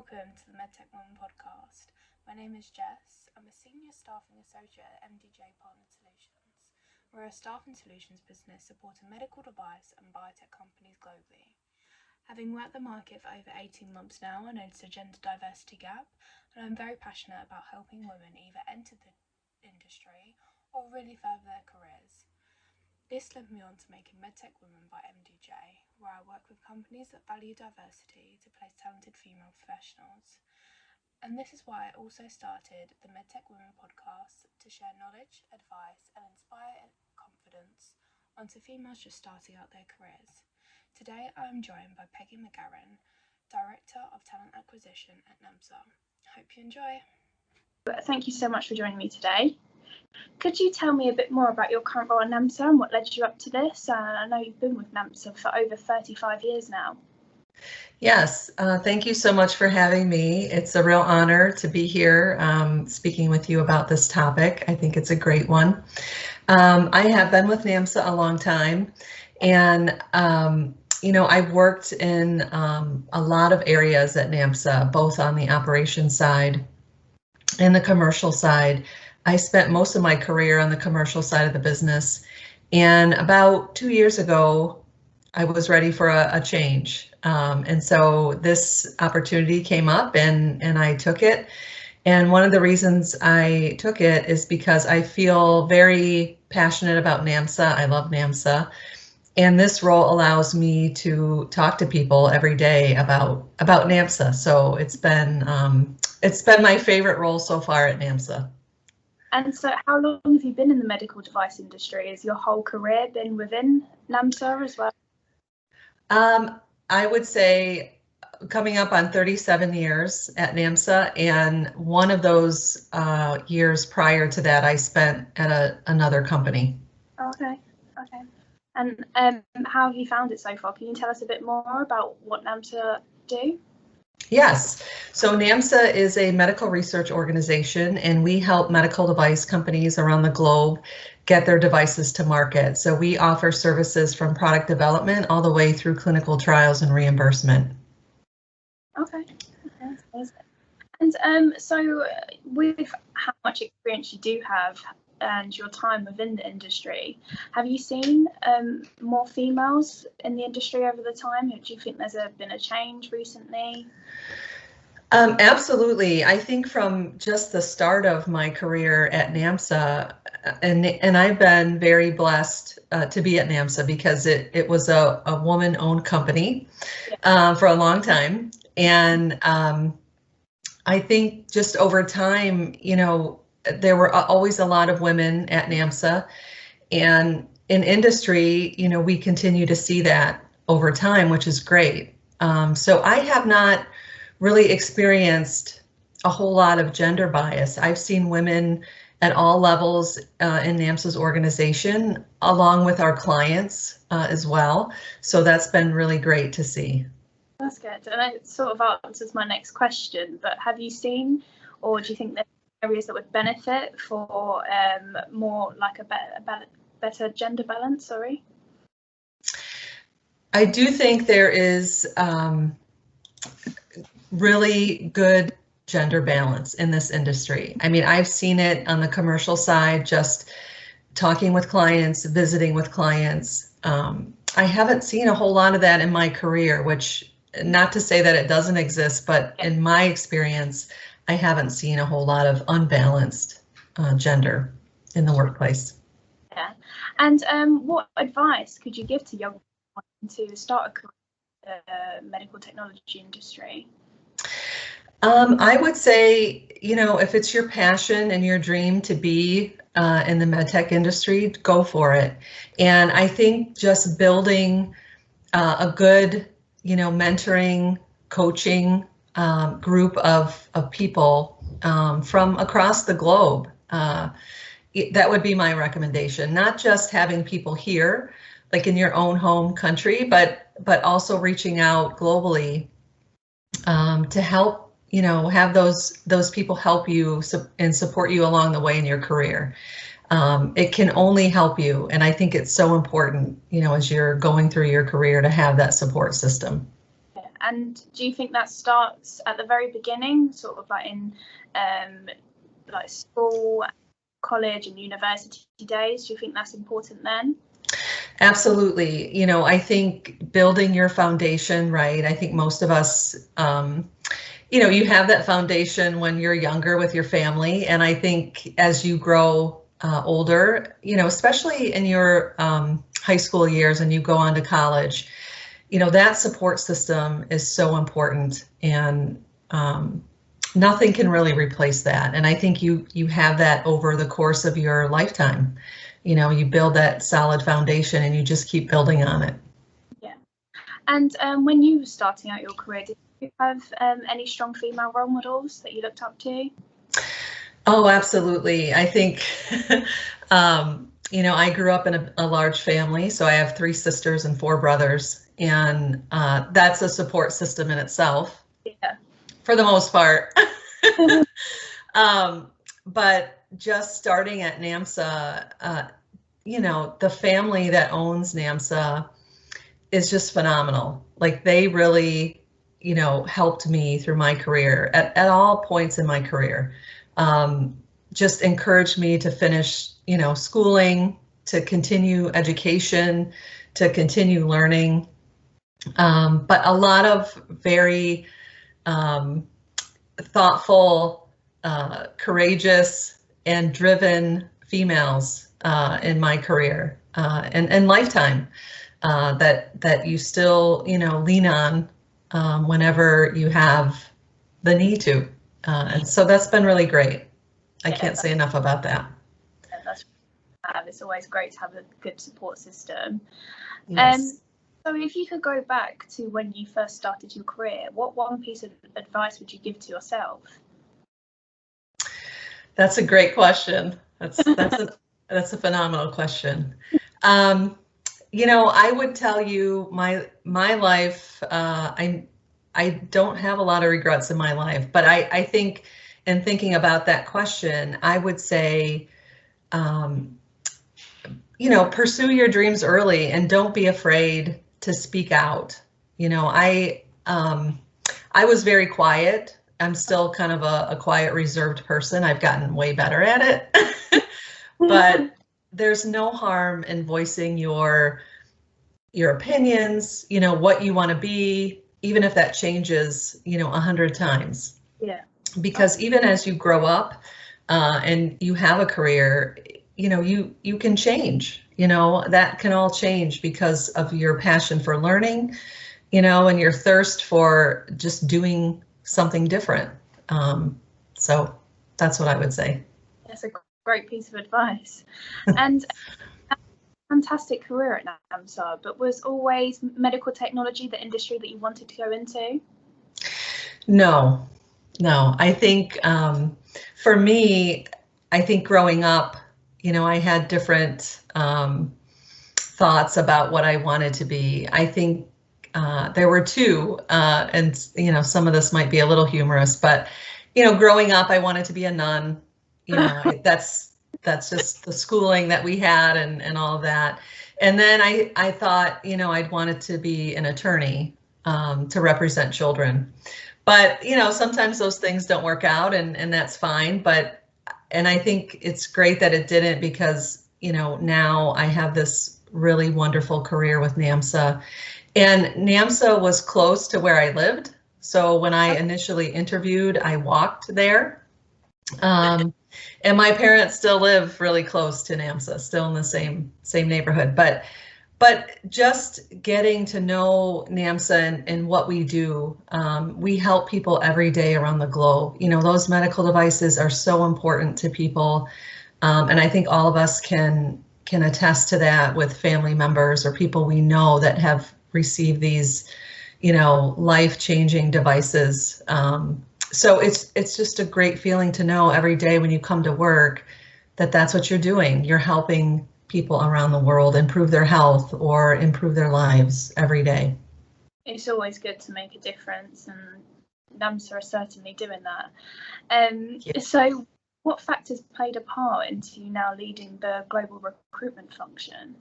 welcome to the Medtech Women Podcast. My name is Jess. I'm a Senior Staffing Associate at MDJ Partner Solutions. We're a staffing solutions business supporting medical device and biotech companies globally. Having worked the market for over 18 months now, I noticed a gender diversity gap, and I'm very passionate about helping women either enter the industry or really further their careers. This led me on to making Medtech Women by MDJ, where I work with companies that value diversity to place talented female professionals. And this is why I also started the Medtech Women Podcast to share knowledge, advice and inspire confidence onto females just starting out their careers. Today I am joined by Peggy McGaharan, Director of Talent Acquisition at Namsa. Hope you enjoy. Thank you so much for joining me today. Could you tell me a bit more about your current role at Namsa and what led you up to this? I know you've been with Namsa for over 35 years now. Yes, thank you so much for having me. It's a real honor to be here speaking with you about this topic. I think it's a great one. I have been with Namsa a long time, and I've worked in a lot of areas at Namsa, both on the operations side and the commercial side. I spent most of my career on the commercial side of the business, and about 2 years ago, I was ready for a change. And so this opportunity came up and I took it. And one of the reasons I took it is because I feel very passionate about Namsa. I love Namsa. And this role allows me to talk to people every day about Namsa. So it's been my favorite role so far at Namsa. And so how long have you been in the medical device industry? Has your whole career been within Namsa as well? I would say coming up on 37 years at Namsa, and one of those years prior to that I spent at another company. Okay. And how have you found it so far? Can you tell us a bit more about what Namsa do? Yes. So Namsa is a medical research organization, and we help medical device companies around the globe get their devices to market. So we offer services from product development all the way through clinical trials and reimbursement. Okay. And so with how much experience you do have and your time within the industry, have you seen more females in the industry over the time? Do you think there's been a change recently? Absolutely. I think from just the start of my career at Namsa, and I've been very blessed to be at Namsa because it was a woman-owned company for a long time. And I think just over time, there were always a lot of women at Namsa, and in industry, we continue to see that over time, which is great. So I have not really experienced a whole lot of gender bias. I've seen women at all levels in Namsa's organization, along with our clients as well. So that's been really great to see. That's good. And it sort of answers my next question, but have you seen, or do you think there are areas that would benefit for more like a better gender balance? Sorry. I do think there is really good gender balance in this industry. I mean, I've seen it on the commercial side, just talking with clients, visiting with clients. I haven't seen a whole lot of that in my career, which, not to say that it doesn't exist, but in my experience, I haven't seen a whole lot of unbalanced gender in the workplace. Yeah. And what advice could you give to young people to start a career in the medical technology industry? I would say, if it's your passion and your dream to be in the medtech industry, go for it. And I think just building a good, mentoring, coaching group of people from across the globe, that would be my recommendation. Not just having people here, like in your own home country, but also reaching out globally to help, have those people help you and support you along the way in your career. It can only help you, and I think it's so important, as you're going through your career, to have that support system. And do you think that starts at the very beginning, sort of like in like school, college and university days? Do you think that's important then? Absolutely. You know, I think building your foundation, right? I think most of us, you know, you have that foundation when you're younger with your family. And I think as you grow older, you know, especially in your high school years and you go on to college, you know, that support system is so important, and nothing can really replace that. And I think you have that over the course of your lifetime. You know, you build that solid foundation and you just keep building on it. Yeah. And when you were starting out your career, did you have any strong female role models that you looked up to? Oh, absolutely. I think, you know, I grew up in a large family, so I have 3 sisters and 4 brothers, and that's a support system in itself. Yeah. For the most part. But just starting at Namsa, you know, the family that owns Namsa is just phenomenal. Like, they really, you know, helped me through my career at all points in my career. Just encouraged me to finish, you know, schooling, to continue education, to continue learning. But a lot of very thoughtful, courageous, and driven females in my career and lifetime that you still, you know, lean on whenever you have the need to. And so that's been really great. I can't say enough about that. Yeah, it's always great to have a good support system. Yes. So if you could go back to when you first started your career, what one piece of advice would you give to yourself? That's a great question. That's a phenomenal question. You know, I would tell you my life, I don't have a lot of regrets in my life, but I think in thinking about that question, I would say, you know, pursue your dreams early and don't be afraid to speak out. You know, I was very quiet. I'm still kind of a quiet, reserved person. I've gotten way better at it. But there's no harm in voicing your opinions, you know, what you want to be, even if that changes, you know, 100 times. Yeah. Because even as you grow up and you have a career, you know, you can change, you know, that can all change because of your passion for learning, you know, and your thirst for just doing something different. So that's what I would say. That's a great piece of advice. And fantastic career at Namsa, but was always medical technology the industry that you wanted to go into? No. I think for me, I think growing up, you know, I had different thoughts about what I wanted to be. I think there were 2, and, you know, some of this might be a little humorous, but, you know, growing up, I wanted to be a nun. You know, that's just the schooling that we had and all of that. And then I thought, you know, I'd wanted to be an attorney to represent children. But, you know, sometimes those things don't work out, and that's fine. And I think it's great that it didn't, because, you know, now I have this really wonderful career with Namsa. And Namsa was close to where I lived. So when I initially interviewed, I walked there. And my parents still live really close to Namsa, still in the same neighborhood. But just getting to know Namsa and what we do, we help people every day around the globe. You know, those medical devices are so important to people. And I think all of us can attest to that with family members or people we know that have received these, you know, life-changing devices. So it's just a great feeling to know every day when you come to work that that's what you're doing. You're helping people around the world improve their health or improve their lives every day. It's always good to make a difference, and Namsa are certainly doing that. So what factors played a part into you now leading the global recruitment function?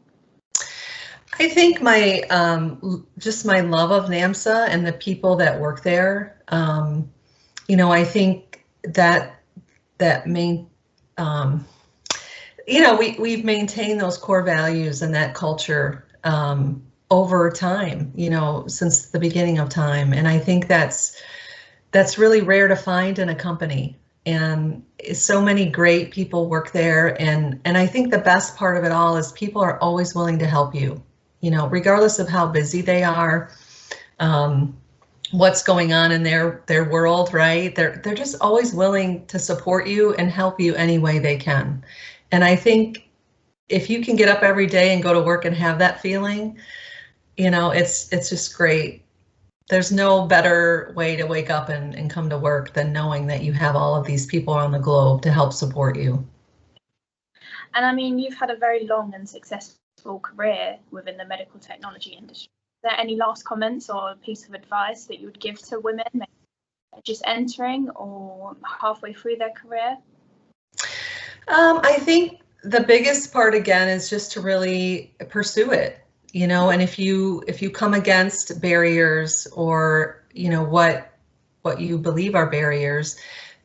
I think my just my love of Namsa and the people that work there. I think that main we've maintained those core values and that culture over time, since the beginning of time. And I think that's really rare to find in a company. And so many great people work there. And I think the best part of it all is people are always willing to help you, regardless of how busy they are, what's going on in their world, right? They're just always willing to support you and help you any way they can. And I think if you can get up every day and go to work and have that feeling, it's just great. There's no better way to wake up and come to work than knowing that you have all of these people on the globe to help support you. And I mean, you've had a very long and successful career within the medical technology industry. Is there any last comments or a piece of advice that you would give to women just entering or halfway through their career? I think the biggest part, again, is just to really pursue it. And if you come against barriers or, what you believe are barriers,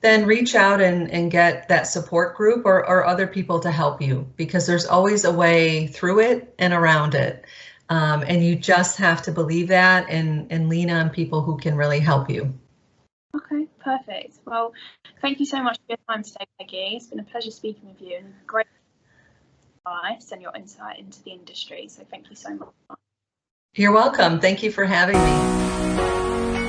then reach out and get that support group or other people to help you, because there's always a way through it and around it. And you just have to believe that and lean on people who can really help you. Okay, perfect. Well, thank you so much for your time today, Peggy. It's been a pleasure speaking with you and great advice and your insight into the industry. So thank you so much. You're welcome. Thank you for having me.